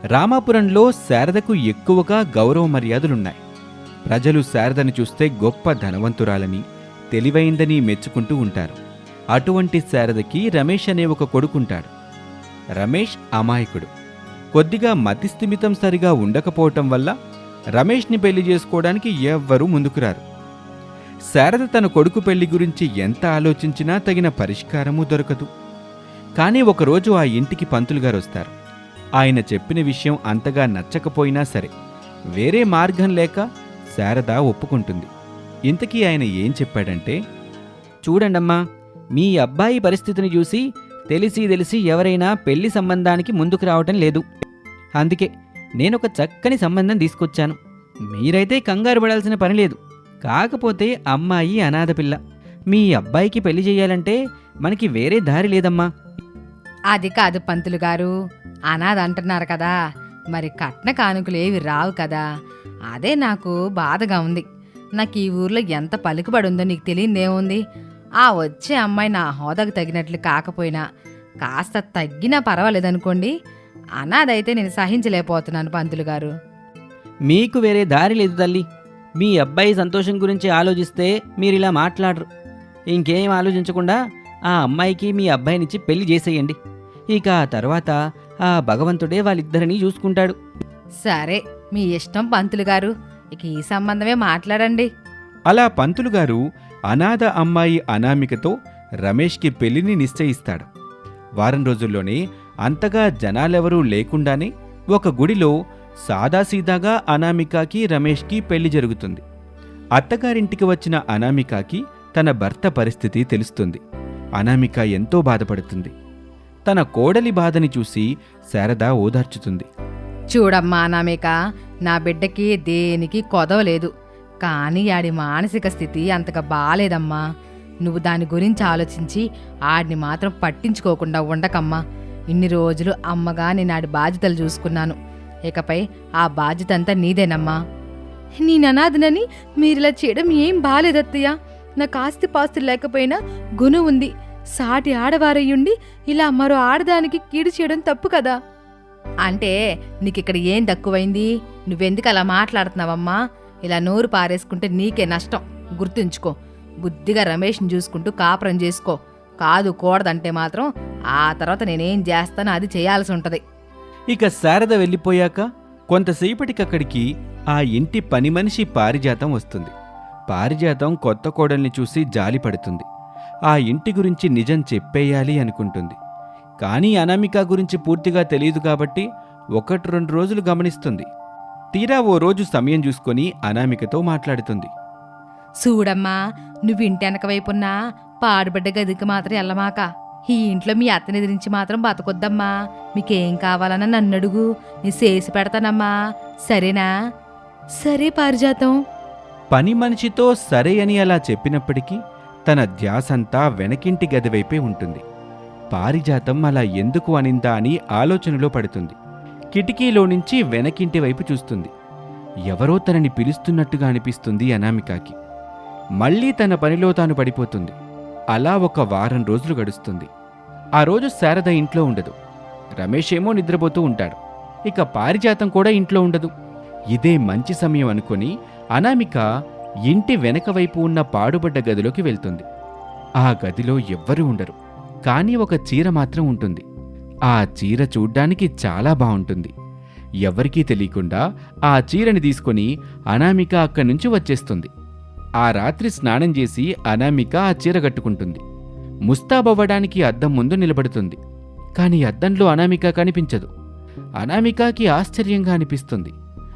రామాపురంలో శారదకు ఎక్కువగా గౌరవ మర్యాదలున్నాయి. ప్రజలు శారదను చూస్తే గొప్ప ధనవంతురాలని, తెలివైందని మెచ్చుకుంటూ ఉంటారు. అటువంటి శారదకి రమేష్ అనే ఒక కొడుకుంటాడు. రమేష్ అమాయకుడు. కొద్దిగా మతిస్థిమితం సరిగా ఉండకపోవటం వల్ల రమేష్ని పెళ్లి చేసుకోవడానికి ఎవ్వరూ ముందుకురారు. శారద తన కొడుకు పెళ్లి గురించి ఎంత ఆలోచించినా తగిన పరిష్కారమూ దొరకదు. కానీ ఒకరోజు ఆ ఇంటికి పంతులుగారు వస్తారు. ఆయన చెప్పిన విషయం అంతగా నచ్చకపోయినా సరే వేరే మార్గం లేక శారద ఒప్పుకుంటుంది. ఇంతకీ ఆయన ఏం చెప్పాడంటే, చూడండమ్మా, మీ అబ్బాయి పరిస్థితిని చూసి తెలిసి ఎవరైనా పెళ్లి సంబంధానికి ముందుకు రావటం లేదు. అందుకే నేనొక చక్కని సంబంధం తీసుకొచ్చాను. మీరైతే కంగారు పడాల్సిన పని లేదు. కాకపోతే అమ్మాయి అనాథ పిల్ల. మీ అబ్బాయికి పెళ్లి చేయాలంటే మనకి వేరే దారి లేదమ్మా. అది కాదు పంతులు గారు, అనాథ అంటున్నారు కదా, మరి కట్న కానుకలేవి రావు కదా. అదే నాకు బాధగా ఉంది. నాకు ఈ ఊర్లో ఎంత పలుకుబడి ఉందో నీకు తెలియదేముంది. ఆ వచ్చే అమ్మాయి నా హోదాకు తగినట్లు కాకపోయినా కాస్త తగ్గినా పర్వాలేదనుకోండి. అనాథైతే నేను సహించలేకపోతున్నాను పంతులు గారు. మీకు వేరే దారి లేదు తల్లి. మీ అబ్బాయి సంతోషం గురించి ఆలోచిస్తే మీరిలా మాట్లాడరు. ఇంకేం ఆలోచించకుండా ఆ అమ్మాయికి మీ అబ్బాయినిచ్చి పెళ్లి చేసేయండి. ఇక ఆ తర్వాత ఆ భగవంతుడే వాళ్ళిద్దరినీ చూసుకుంటాడు. సరే, మీ ఇష్టం పంతులు గారు. ఇక ఈ సంబంధమే మాట్లాడండి. అలా పంతులుగారు అనాథ అమ్మాయి అనామికతో రమేష్కి పెళ్లిని నిశ్చయిస్తాడు. వారం రోజుల్లోనే అంతగా జనాలెవరూ లేకుండానే ఒక గుడిలో సాదాసీదాగా అనామికకి రమేష్కి పెళ్లి జరుగుతుంది. అత్తగారింటికి వచ్చిన అనామికకి తన భర్త పరిస్థితి తెలుస్తుంది. అనామిక ఎంతో బాధపడుతుంది. తన కోడలి బాధని చూసి శారద ఓదార్చుతుంది. చూడమ్మా అనామిక, నా బిడ్డకి దేనికి కొదవలేదు. కానీ ఆడి మానసిక స్థితి అంతగా బాలేదమ్మా. నువ్వు దాని గురించి ఆలోచించి ఆడిని మాత్రం పట్టించుకోకుండా ఉండకమ్మా. ఇన్ని రోజులు అమ్మగా నేను ఆడి బాధ్యతలు చూసుకున్నాను. ఇకపై ఆ బాధ్యత అంతా నీదేనమ్మా. నేను అనాథనని మీరిలా చేయడం ఏం బాలేదత్తయ్య. నాకు ఆస్తి పాస్తులు లేకపోయినా గుణం ఉంది. సాటి ఆడవారయ్యుండి ఇలా మరో ఆడదానికి కీడు చేయడం తప్పు కదా. అంటే నీకిక్కడ ఏం తక్కువైంది? నువ్వెందుకు అలా మాట్లాడుతున్నావమ్మా? ఇలా నోరు పారేసుకుంటే నీకే నష్టం. గుర్తుంచుకో. బుద్ధిగా రమేష్ని చూసుకుంటూ కాపురం చేసుకో. కాదు కూడదంటే మాత్రం ఆ తర్వాత నేనేం చేస్తానో అది చేయాల్సి ఉంటది. ఇక శారద వెళ్ళిపోయాక కొంతసేపటికక్కడికి ఆ ఇంటి పని మనిషి పారిజాతం వస్తుంది. పారిజాతం కొత్త కోడల్ని చూసి జాలిపడుతుంది. ఆ ఇంటి గురించి నిజం చెప్పేయాలి అనుకుంటుంది. కానీ అనామిక గురించి పూర్తిగా తెలియదు కాబట్టి 1-2 రోజులు గమనిస్తుంది. తీరా ఓ రోజు సమయం చూసుకొని అనామికతో మాట్లాడుతుంది. చూడమ్మా, నువ్వు ఇంటి వెనక వైపున్నా పాడుబడ్డ గదికి మాత్రం వెళ్ళమాక. ఈ ఇంట్లో మీ అత్తని ఎదిరించి మాత్రం బతకొద్దమ్మా. మీకేం కావాలన్నా నన్ను అడుగు, నీ చేసి పెడతానమ్మా. సరేనా? సరే పారిజాతం. పని మనిషితో సరే అని అలా చెప్పినప్పటికీ తన ధ్యాసంతా వెనకింటి గదివైపే ఉంటుంది. పారిజాతం అలా ఎందుకు అనిందా అని ఆలోచనలో పడుతుంది. కిటికీలో నుంచి వెనకింటి వైపు చూస్తుంది. ఎవరో తనని పిలుస్తున్నట్టుగా అనిపిస్తుంది అనామికకి. మళ్లీ తన పనిలో తాను పడిపోతుంది. అలా 1 వారం రోజులు గడుస్తుంది. ఆ రోజు శారద ఇంట్లో ఉండదు. రమేష్ ఏమో నిద్రపోతూ ఉంటాడు. ఇక పారిజాతం కూడా ఇంట్లో ఉండదు. ఇదే మంచి సమయం అనుకొని అనామిక ఇంటి వెనక వైపు ఉన్న పాడుబడ్డ గదిలోకి వెళ్తుంది. ఆ గదిలో ఎవ్వరూ ఉండరు. కానీ ఒక చీర మాత్రం ఉంటుంది. ఆ చీర చూడ్డానికి చాలా బావుంటుంది. ఎవరికీ తెలియకుండా ఆ చీరని తీసుకొని అనామిక అక్కడి నుంచి వచ్చేస్తుంది. ఆ రాత్రి స్నానం చేసి అనామిక ఆ చీర కట్టుకుంటుంది. ముస్తాబవ్వడానికి అద్దం ముందు నిలబడుతుంది. కాని అద్దంలో అనామిక కనిపించదు. అనామికకి ఆశ్చర్యంగా అనిపిస్తుంది.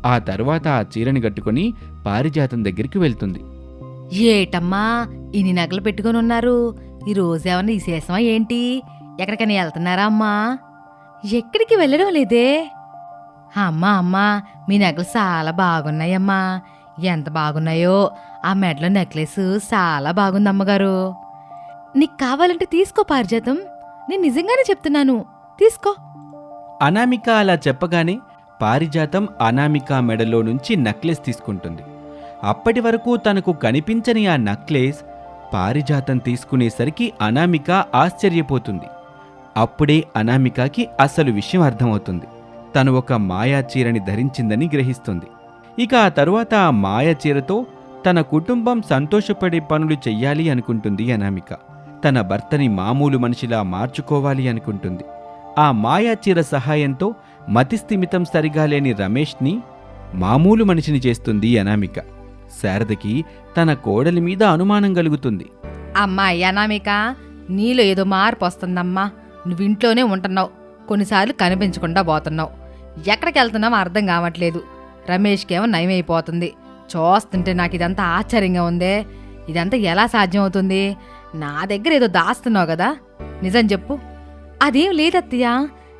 ఆ తర్వాత ఆ చీరని కట్టుకుని పారిజాతం దగ్గరికి వెళ్తుంది. ఏటమ్మా ఇన్ని నగలు పెట్టుకొని ఉన్నారు? ఈ రోజేమన్నా ఈ శేషమా ఏంటి? ఎక్కడికైనా వెళ్తున్నారా అమ్మా? ఎక్కడికి వెళ్ళడం లేదే. అమ్మా, మీ నగలు చాలా బాగున్నాయమ్మా. ఎంత బాగున్నాయో. ఆ మెడలో నెక్లెస్ చాలా బాగుంది అమ్మగారు. నీకు కావాలంటే తీసుకో పారిజాతం. నేను నిజంగానే చెప్తున్నాను, తీసుకో. అనామిక అలా చెప్పగానే పారిజాతం అనామిక మెడలో నుంచి నెక్లెస్ తీసుకుంటుంది. అప్పటి వరకు తనకు కనిపించని ఆ నెక్లెస్ పారిజాతం తీసుకునేసరికి అనామిక ఆశ్చర్యపోతుంది. అప్పుడే అనామికకి అసలు విషయం అర్థమవుతుంది. తను ఒక మాయా చీరని ధరించిందని గ్రహిస్తుంది. ఇక ఆ తరువాత ఆ మాయా చీరతో తన కుటుంబం సంతోషపడే పనులు చెయ్యాలి అనుకుంటుంది అనామిక. తన భర్తని మామూలు మనిషిలా మార్చుకోవాలి అనుకుంటుంది. ఆ మాయా చీర సహాయంతో మతిస్థిమితం సరిగా లేని రమేష్ని మామూలు మనిషిని చేస్తుంది అనామిక. శారదకి తన కోడలి మీద అనుమానం కలుగుతుంది. అమ్మా అనామిక, నీలో ఏదో మార్పు వస్తుందమ్మా. నువ్వింట్లోనే ఉంటున్నావు, కొన్నిసార్లు కనిపించకుండా పోతున్నావు. ఎక్కడికి వెళ్తున్నావో అర్థం కావట్లేదు. రమేష్కేమో నయమైపోతుంది. చూస్తుంటే నాకు ఇదంతా ఆశ్చర్యంగా ఉందే. ఇదంతా ఎలా సాధ్యమవుతుంది? నా దగ్గర ఏదో దాస్తున్నావు కదా, నిజం చెప్పు. అదేం లేదత్తయ్య,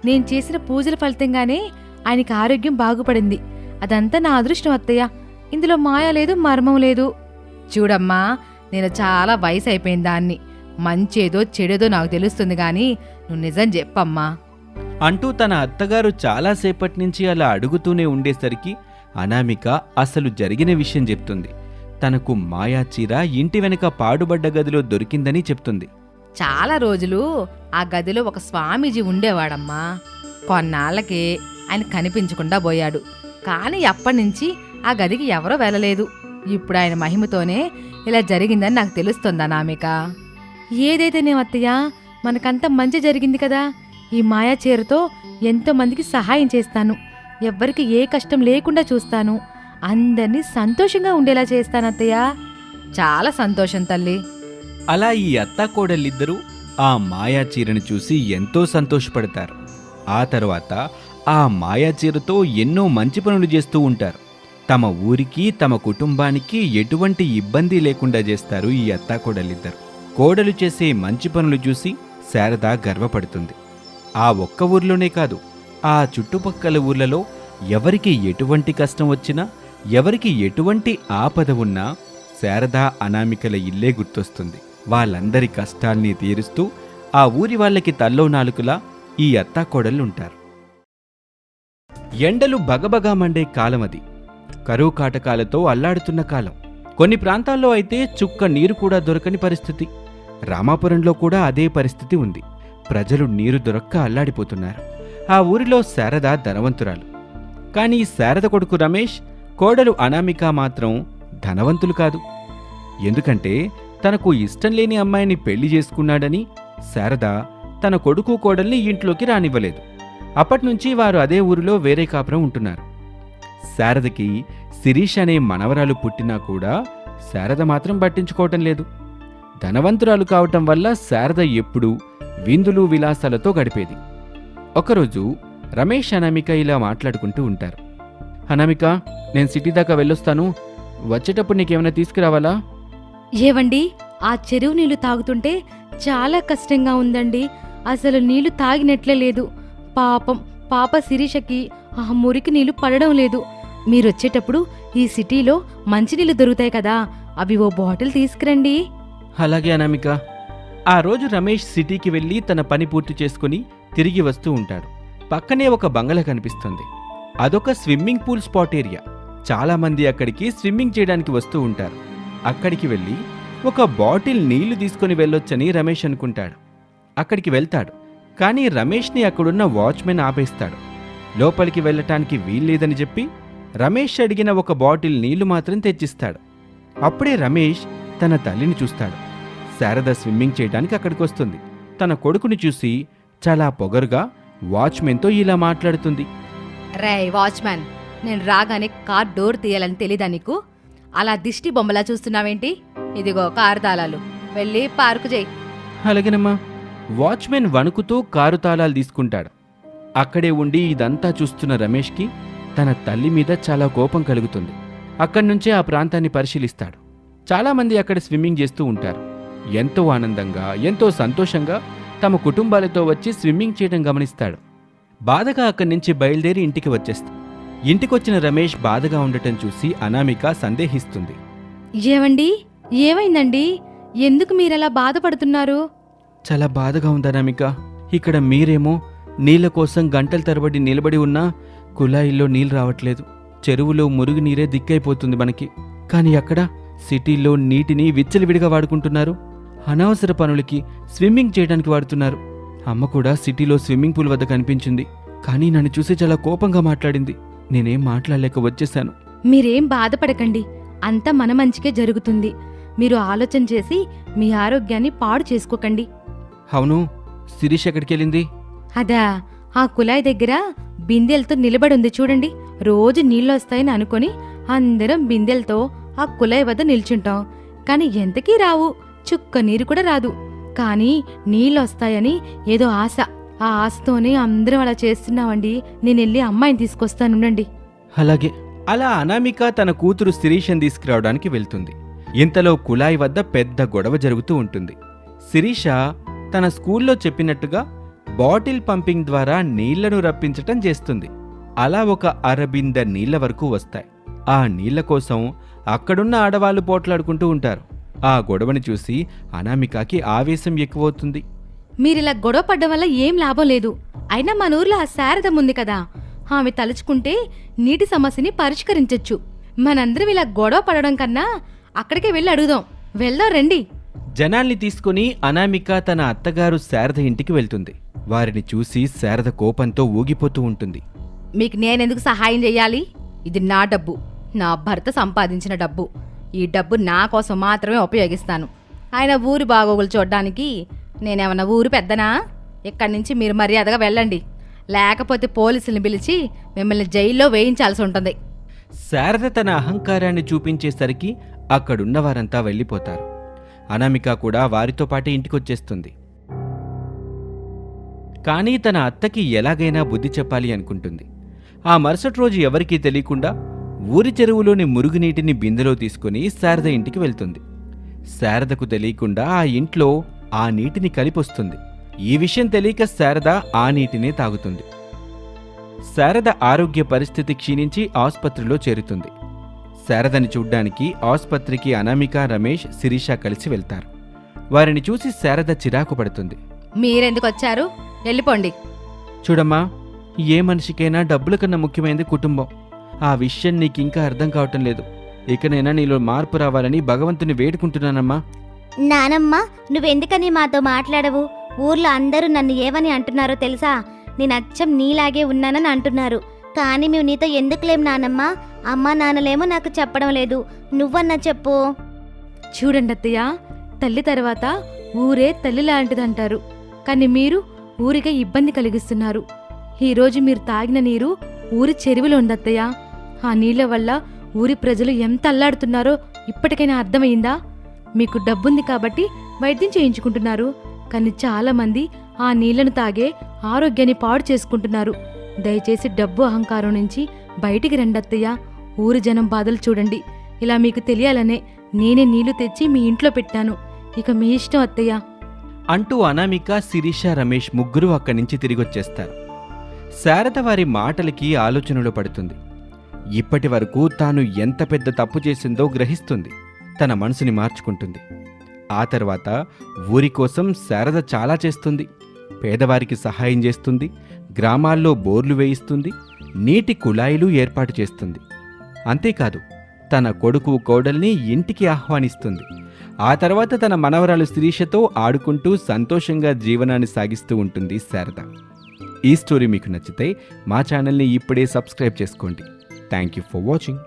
నేను చేసిన పూజల ఫలితంగానే ఆయనకి ఆరోగ్యం బాగుపడింది. అదంతా నా అదృష్టం అత్తయ్య. ఇందులో మాయ లేదు, మర్మం లేదు. చూడమ్మా, నేను చాలా వయసు అయిపోయిన దాన్ని. మంచేదో చెడేదో నాకు తెలుస్తుంది గాని నువ్వు నిజం చెప్పమ్మా అంటూ తన అత్తగారు చాలాసేపటి నుంచి అలా అడుగుతూనే ఉండేసరికి అనామిక అసలు జరిగిన విషయం చెప్తుంది. తనకు మాయా చీర ఇంటి వెనుక పాడుబడ్డ గదిలో దొరికిందని చెప్తుంది. చాలా రోజులు ఆ గదిలో ఒక స్వామీజీ ఉండేవాడమ్మా. కొన్నాళ్ళకి ఆయన కనిపించకుండా పోయాడు. కానీ అప్పటినుంచి ఆ గదికి ఎవరో వెళ్ళలేదు. ఇప్పుడు ఆయన మహిమతోనే ఇలా జరిగిందని నాకు తెలుస్తుంది అనామిక. ఏదైతేనేమత్తయ్య, మనకంత మంచి జరిగింది కదా. ఈ మాయా చీరతో ఎంతో మందికి సహాయం చేస్తాను. ఎవ్వరికి ఏ కష్టం లేకుండా చూస్తాను. అందర్నీ సంతోషంగా ఉండేలా చేస్తానత్తయ్య. చాలా సంతోషం తల్లి. అలా ఈ అత్తాకోడళ్ళిద్దరూ ఆ మాయా చీరను చూసి ఎంతో సంతోషపడతారు. ఆ తర్వాత ఆ మాయా చీరతో ఎన్నో మంచి పనులు చేస్తూ ఉంటారు. తమ ఊరికి, తమ కుటుంబానికి ఎటువంటి ఇబ్బంది లేకుండా చేస్తారు ఈ అత్తాకోడళ్ళిద్దరు. కోడలు చేసే మంచి పనులు చూసి శారద గర్వపడుతుంది. ఆ ఒక్క ఊర్లోనే కాదు, ఆ చుట్టుపక్కల ఊర్లలో ఎవరికి ఎటువంటి కష్టం వచ్చినా, ఎవరికి ఎటువంటి ఆపద ఉన్నా శారద, అనామికల ఇల్లే గుర్తొస్తుంది. వాళ్ళందరి కష్టాల్ని తీరుస్తూ ఆ ఊరి వాళ్ళకి తల్లో నాలుకలా ఈ అత్తాకోడళ్ళుంటారు. ఎండలు బగబగా మండే కాలమది. కరువు కాటకాలతో అల్లాడుతున్న కాలం. కొన్ని ప్రాంతాల్లో అయితే చుక్క నీరు కూడా దొరకని పరిస్థితి. రామాపురంలో కూడా అదే పరిస్థితి ఉంది. ప్రజలు నీరు దొరక్క అల్లాడిపోతున్నారు. ఆ ఊరిలో శారద ధనవంతురాలు. కానీ శారద కొడుకు రమేష్, కోడలు అనామిక మాత్రం ధనవంతులు కాదు. ఎందుకంటే తనకు ఇష్టం లేని అమ్మాయిని పెళ్లి చేసుకున్నాడని శారద తన కొడుకు కోడల్ని ఇంట్లోకి రానివ్వలేదు. అప్పట్నుంచి వారు అదే ఊరిలో వేరే కాపురం ఉంటున్నారు. శారదకి శిరీష్ అనే మనవరాలు పుట్టినా కూడా శారద మాత్రం పట్టించుకోవటం లేదు. ధనవంతురాలు కావటం వల్ల శారద ఎప్పుడూ విందులు విలాసాలతో గడిపేది. ఒకరోజు రమేష్, అనామిక ఇలా మాట్లాడుకుంటూ ఉంటారు. అనామిక, నేను సిటీ దాకా వెళ్ళొస్తాను. వచ్చేటప్పుడు నీకేమైనా తీసుకురావాలా? ఏవండి, ఆ చెరువు నీళ్లు తాగుతుంటే చాలా కష్టంగా ఉందండి. అసలు నీళ్లు తాగినట్లే లేదు. పాప శిరీషకి ఆ మురికి నీళ్లు పడడం లేదు. మీరొచ్చేటప్పుడు ఈ సిటీలో మంచినీళ్లు దొరుకుతాయి కదా, అవి ఓ బాటిల్ తీసుకురండి. అలాగే అనామిక. ఆ రోజు రమేష్ సిటీకి వెళ్ళి తన పని పూర్తి చేసుకుని తిరిగి వస్తూ ఉంటాడు. పక్కనే ఒక బంగళా కనిపిస్తుంది. అదొక స్విమ్మింగ్ పూల్ స్పాట్ ఏరియా. చాలామంది అక్కడికి స్విమ్మింగ్ చేయడానికి వస్తూ ఉంటారు. అక్కడికి వెళ్ళి ఒక బాటిల్ నీళ్లు తీసుకుని వెళ్ళొచ్చని రమేష్ అనుకుంటాడు. అక్కడికి వెళ్తాడు. కానీ రమేష్ని అక్కడున్న వాచ్మెన్ ఆపేస్తాడు. లోపలికి వెళ్ళటానికి వీల్లేదని చెప్పి రమేష్ అడిగిన ఒక బాటిల్ నీళ్లు మాత్రం తెచ్చిస్తాడు. అప్పుడే రమేష్ తన తల్లిని చూస్తాడు. శారద స్విమ్మింగ్ చేయడానికి అక్కడికి వస్తుంది. తన కొడుకుని చూసి చాలా పొగరుగా వాచ్మెన్తో ఇలా మాట్లాడుతుంది. రే వాచ్మ్యాన్, నేను రాగానే కార్ డోర్ తీయాలని తెలీదా నీకు? అలా దిష్టి బొమ్మలా చూస్తున్నావేంటి? ఇదిగో కారు తాళాలు, వెళ్ళి పార్కు చేయి. అలాగేనమ్మా. వాచ్మెన్ వణుకుతూ కారు తాళాలు తీసుకుంటాడు. అక్కడే ఉండి ఇదంతా చూస్తున్న రమేష్కి తన తల్లి మీద చాలా కోపం కలుగుతుంది. అక్కడ్నుంచే ఆ ప్రాంతాన్ని పరిశీలిస్తాడు. చాలామంది అక్కడ స్విమ్మింగ్ చేస్తూ ఉంటారు. ఎంతో ఆనందంగా, ఎంతో సంతోషంగా తమ కుటుంబాలతో వచ్చి స్విమ్మింగ్ చేయడం గమనిస్తాడు. బాధగా అక్కడి నుంచి బయలుదేరి ఇంటికి వచ్చేస్తాడు. ఇంటికొచ్చిన రమేష్ బాధగా ఉండటం చూసి అనామిక సందేహిస్తుంది. ఏవండి, ఏమైందండి? ఎందుకు మీరలా బాధపడుతున్నారు? చాలా బాధగా ఉంది అనామిక. ఇక్కడ మీరేమో నీళ్ల కోసం గంటల తరబడి నిలబడి ఉన్నా కుళాయిల్లో నీళ్ళు రావట్లేదు. చెరువులో మురుగు నీరే దిక్కైపోతుంది మనకి. కానీ అక్కడ సిటీలో నీటిని విచ్చలవిడిగా వాడుకుంటున్నారు. అనవసర పనులకి, స్విమ్మింగ్ చేయడానికి వాడుతున్నారు. అమ్మ కూడా సిటీలో స్విమ్మింగ్ పూల్ వద్ద కనిపించింది. కానీ నన్ను చూసి చాలా కోపంగా మాట్లాడింది. నేనేం మాట్లాడలేక వచ్చేశాను. మీరేం బాధపడకండి, అంతా మన మంచికే జరుగుతుంది. మీరు ఆలోచన చేసి మీ ఆరోగ్యాన్ని పాడు చేసుకోకండి. అవును, శిరీష్ ఎక్కడికెళ్ళింది? అదా, ఆ కుళాయి దగ్గర బిందెలతో నిలబడుంది చూడండి. రోజు నీళ్ళొస్తాయని అనుకొని అందరం బిందెలతో ఆ కుళాయి వద్ద నిల్చుంటాం. కాని ఎంతకీ రావు, చుక్క నీరు కూడా రాదు. కానీ నీళ్ళొస్తాయని ఏదో ఆశ. ఆ ఆశతోనే అందరం అలా చేస్తున్నామండి. నేనెళ్ళి అమ్మాయిని తీసుకొస్తానుండండి. అలాగే. అలా అనామిక తన కూతురు శిరీషని తీసుకురావడానికి వెళ్తుంది. ఇంతలో కుళాయి వద్ద పెద్ద గొడవ జరుగుతూ ఉంటుంది. శిరీష తన స్కూల్లో చెప్పినట్టుగా బాటిల్ పంపింగ్ ద్వారా నీళ్లను రప్పించటం చేస్తుంది. అలా ఒక అరబింద నీళ్ల వరకు వస్తాయి. ఆ నీళ్ల కోసం అక్కడున్న ఆడవాళ్లు పోట్లాడుకుంటూ ఉంటారు. ఆ గొడవని చూసి అనామికకి ఆవేశం ఎక్కువవుతుంది. మీరిలా గొడవ పడ్డం వల్ల ఏం లాభం లేదు. అయినా మన ఊర్లో ఆ శారదం ఉంది కదా, ఆమె తలుచుకుంటే నీటి సమస్యని పరిష్కరించొచ్చు. మనందరం ఇలా గొడవ పడడం కన్నా అక్కడికే వెళ్ళి అడుగుదాం. వెళ్దాం రండి. జనాల్ని తీసుకుని అనామిక తన అత్తగారు శారద ఇంటికి వెళ్తుంది. వారిని చూసి శారద కోపంతో ఊగిపోతూ ఉంటుంది. మీకు నేనెందుకు సహాయం చెయ్యాలి? ఇది నా డబ్బు, నా భర్త సంపాదించిన డబ్బు. ఈ డబ్బు నా కోసం మాత్రమే ఉపయోగిస్తాను. ఆయన ఊరి బాగోగులు చూడ్డానికి నేనేమన్నా ఊరు పెద్దనా? ఇక్కడి నుంచి మీరు మర్యాదగా వెళ్ళండి, లేకపోతే పోలీసుల్ని పిలిచి మిమ్మల్ని జైల్లో వేయించాల్సి ఉంటుంది. శారద తన అహంకారాన్ని చూపించేసరికి అక్కడున్నవారంతా వెళ్ళిపోతారు. అనామిక కూడా వారితో పాటే ఇంటికొచ్చేస్తుంది. కానీ తన అత్తకి ఎలాగైనా బుద్ధి చెప్పాలి అనుకుంటుంది. ఆ మరుసటి రోజు ఎవరికీ తెలియకుండా ఊరి చెరువులోని మురుగునీటిని బిందెలో తీసుకుని శారద ఇంటికి వెళ్తుంది. శారదకు తెలియకుండా ఆ ఇంట్లో ఆ నీటిని కలిపొస్తుంది. ఈ విషయం తెలియక శారద ఆ నీటినే తాగుతుంది. శారద ఆరోగ్య పరిస్థితి క్షీణించి ఆసుపత్రిలో చేరుతుంది. శారదని చూడ్డానికి ఆసుపత్రికి అనామిక, రమేష్, శిరీష కలిసి వెళ్తారు. వారిని చూసి శారద చిరాకు పడుతుంది. మీరెందుకు వచ్చారు? వెళ్ళిపోండి. చూడమ్మా, ఏ మనిషికైనా డబ్బుల కన్నా ముఖ్యమైనది కుటుంబం. ఆ విషయం నీకింకా అర్థం కావటం లేదు. ఇకనైనా నీలో మార్పు రావాలని భగవంతుని వేడుకుంటున్నానమ్మా. నానమ్మ, నువ్వెందుకని మాతో మాట్లాడవు? ఊర్లో అందరూ నన్ను ఏమని అంటున్నారో తెలుసా? నేను అచ్చం నీలాగే ఉన్నానని అంటున్నారు. కానీ మేము నీతో ఎందుకులేం నానమ్మ? అమ్మా నాన్నలేమో నాకు చెప్పడం లేదు, నువ్వన్నా చెప్పు. చూడండి అత్తయ్య, తల్లి తర్వాత ఊరే తల్లి లాంటిదంటారు. కానీ మీరు ఊరికే ఇబ్బంది కలిగిస్తున్నారు. ఈరోజు మీరు తాగిన నీరు ఊరి చెరువులో ఉంది అత్తయ్య. ఆ నీళ్ల వల్ల ఊరి ప్రజలు ఎంత అల్లాడుతున్నారో ఇప్పటికైనా అర్థమైందా? మీకు డబ్బుంది కాబట్టి వైద్యం చేయించుకుంటున్నారు. కానీ చాలా మంది ఆ నీళ్లను తాగే ఆరోగ్యాన్ని పాడు చేసుకుంటున్నారు. దయచేసి డబ్బు అహంకారం నుంచి బయటికి రండి అత్తయ్య. ఊరి జనం బాధలు చూడండి. ఇలా మీకు తెలియాలనే నేనే నీళ్లు తెచ్చి మీ ఇంట్లో పెట్టాను. ఇక మీ ఇష్టం అత్తయ్య అంటూ అనామిక, శిరీష, రమేష్ ముగ్గురు అక్కడి నుంచి తిరిగొచ్చేస్తారు. శారద వారి మాటలకి ఆలోచనలో పడుతుంది. ఇప్పటి వరకు తాను ఎంత పెద్ద తప్పు చేసిందో గ్రహిస్తుంది. తన మనసుని మార్చుకుంటుంది. ఆ తర్వాత ఊరి కోసం శారద చాలా చేస్తుంది. పేదవారికి సహాయం చేస్తుంది, గ్రామాల్లో బోర్లు వేయిస్తుంది, నీటి కుళాయిలు ఏర్పాటు చేస్తుంది. అంతేకాదు, తన కొడుకు కోడల్ని ఇంటికి ఆహ్వానిస్తుంది. ఆ తర్వాత తన మనవరాలు శిరీషతో ఆడుకుంటూ సంతోషంగా జీవనాన్ని సాగిస్తూ ఉంటుంది శారద. ఈ స్టోరీ మీకు నచ్చితే మా ఛానల్ని ఇప్పుడే సబ్స్క్రైబ్ చేసుకోండి. Thank you for watching.